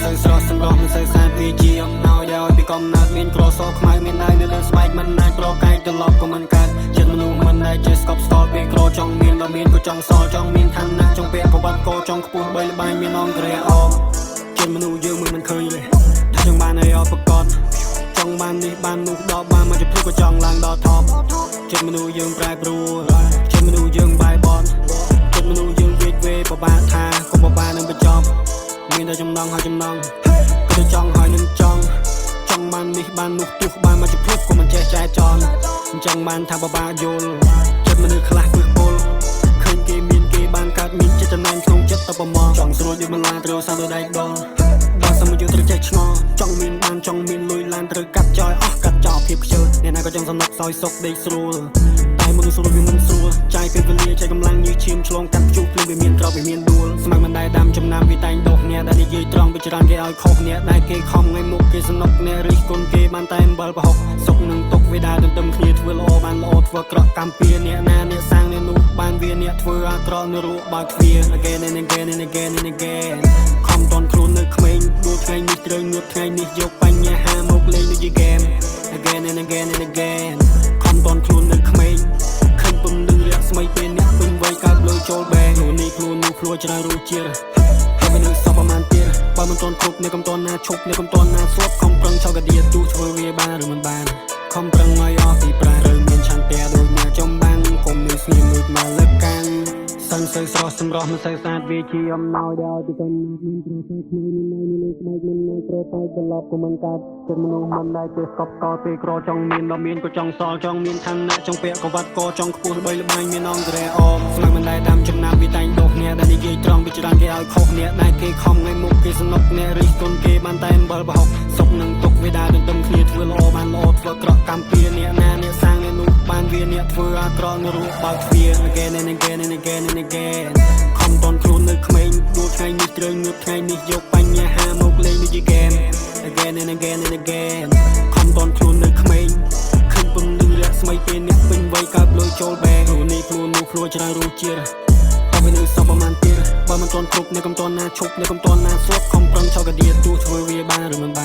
សូវស្រស់សម្រស់មិនសូវសានពីជាអំណោយដោយពីកំណត់មានក្រសខ្មៅមានដៃនៅលើស្បែកមិនអាចប្រកែកត្រឡប់ក៏មិនកើតចិត្តមនុស្សមិនដែលចេះស្កប់ស្កល់ពេលក្រចង់មានបើមានក៏ចង់សល់ចង់មានឋានៈចង់ពាក់ក៏បាត់ក៏ចង់ខ្ពស់បីល្បាញមានអង្គរៈអមចិត្តមនុស្សយើងមិនឃើញទេតែចង់បានឲ្យអត់ប្រកបចង់បាននេះបាននោះដល់បានមកជិះភ្លុកក៏ចង់ឡើងដល់ថប់ចិត្តមនុស្សយើងប្រែប្រួលចិត្តមនុស្សយើងបាយបត់ចិត្តមនុស្សយើងវេកវេបបាក់ថាកុំបបានឹងបញ្ចប់មានតែចំណងហើយចំណងគឺចង់ហើយនឹងចង់បាននេះបាននោះទោះបានមកជិះភ្លុកក៏មិនចេះចែកចន់អញ្ចឹងបានថាបបាយល់ចិត្តមនុស្សខ្លះគឺពលឃើញគេមានគេបានកើតមានចិត្តចំណែងក្នុងចិត្តតបមកចង់ស្រួលយកបន្លាត្រូវសាំទៅដៃដងដល់សមយុទ្ធត្រូវចេះឆ្ងល់ចង់មានបានចង់មានលុយឡានត្រូវកាត់ចោលអស់កាត់ចោលភាពខ្ជិលអ្នកណាក៏ចង់សំណុកសោយសុកដេកស្រួលតែមនុស្សស្រួលវាមិនស្រួលចាយពេលវេលាចាយកម្លាំងញើសឈាមឆ្លងកាត់ជួបភ្លៀងវាមានក្រោបវាមានដួលស្មៅមិនដែលដាំចំណាំវាតែងដុះអ្នកដែលនិយាយត្រង់វាច្រើនគេឲ្យខុសអ្នកដែលគេខំថ្ងៃមុខគេសំណុកអ្នករិះគន់គេបានតែអំបិលប្រហុកសុកនឹងទុកវាដើរទន្ទឹមគ្នាធ្វើល្អបានល្អធ្វើក្រក់កម្មពៀអ្នកណាអ្នកសាងអ្នកនោះបានវាអ្នកធ្វើអាក្រក់នៅរੂបើកទ្វារ again and again and again and again ខំតន់ខ្លួននៅក្មេងដួលថ្ងៃនេះត្រូវងើបថ្ងៃនេះយកបញ្ហាមកលេងដូចជា game again and again and again ខំតន់ខ្លួននៅក្មេងឃើញពំនឹងរាក់ស្មីពេលអ្នកពេញវ័យកើតលើចូលបែងខ្លួននេះខ្លួននោះខ្លួនច្រើនរសជាតិហើយមិននឹងសពប្រហែលទៀតបើមិនតន់គ្រប់អ្នកកំតន់ណាឈប់អ្នកកំតន់ណាស្លាប់ខំប្រឹងឆោកកាឌៀទូធ្វើវាបានឬមិនបានខំប្រឹងឲ្យអស់ពីប្រារើមានឆន្ទៈដូចអ្នកចំបាំងកុំនឹងស្ងៀមដូចមកលើកាំងសិនសូវស្រស់សម្រស់មិនសូវស្អាតវាជាអំណោយដោយពីកំណត់មានប្រទេសខ្លួននៅលើស្បែកមិននៅប្រតែត្រឡប់ក៏មិនកើតចិត្តមនុស្សមិនដែលចេះស្កប់ស្កល់ពេលក្រចង់មានដល់មានក៏ចង់សល់ចង់មានឋានៈចង់ពាក់ក៏វត្តក៏ចង់ខ្ពស់បីល្បាញមានអង្គរៈអមស្លាប់មិនដែលដាំចំណាំវាតែងដុះអ្នកដែលនិយាយត្រង់វាច្រើនគេឲ្យខុសអ្នកដែលគេខំថ្ងៃមុខគេសំណុកអ្នករិះគន់គេបានតែអំបិលប្រហុកសុកនឹងទុកវាដើរទន្ទឹមគ្នាធ្វើល្អបានល្អធ្វើក្រក់កម្មពៀអ្នកណាអ្នកសាងអ្នកនោះបានវាអ្នកធ្វើអាក្រក់នៅរੂបើកទ្វារ again and again and again and again ខំតន់ខ្លួននៅក្មេងដួលថ្ងៃនេះត្រូវងើបថ្ងៃនេះយកបញ្ហាមកលេងដូចជា game again and again and again ខំតន់ខ្លួននៅក្មេងឃើញពំនឹងរាក់ស្មីពេលអ្នកពេញវ័យកើតលុយចូលបែងខ្លួននេះខ្លួននោះខ្លួនច្រើនរសជាតិតែមិននឹងសពប្រហែលទៀតបើមិនតន់គ្រប់អ្នកកំតន់ណាឈប់អ្នកកំតន់ណាស្លាប់ខំប្រឹងឆោកកាឌៀទូធ្វើវាបានឬមិនបាន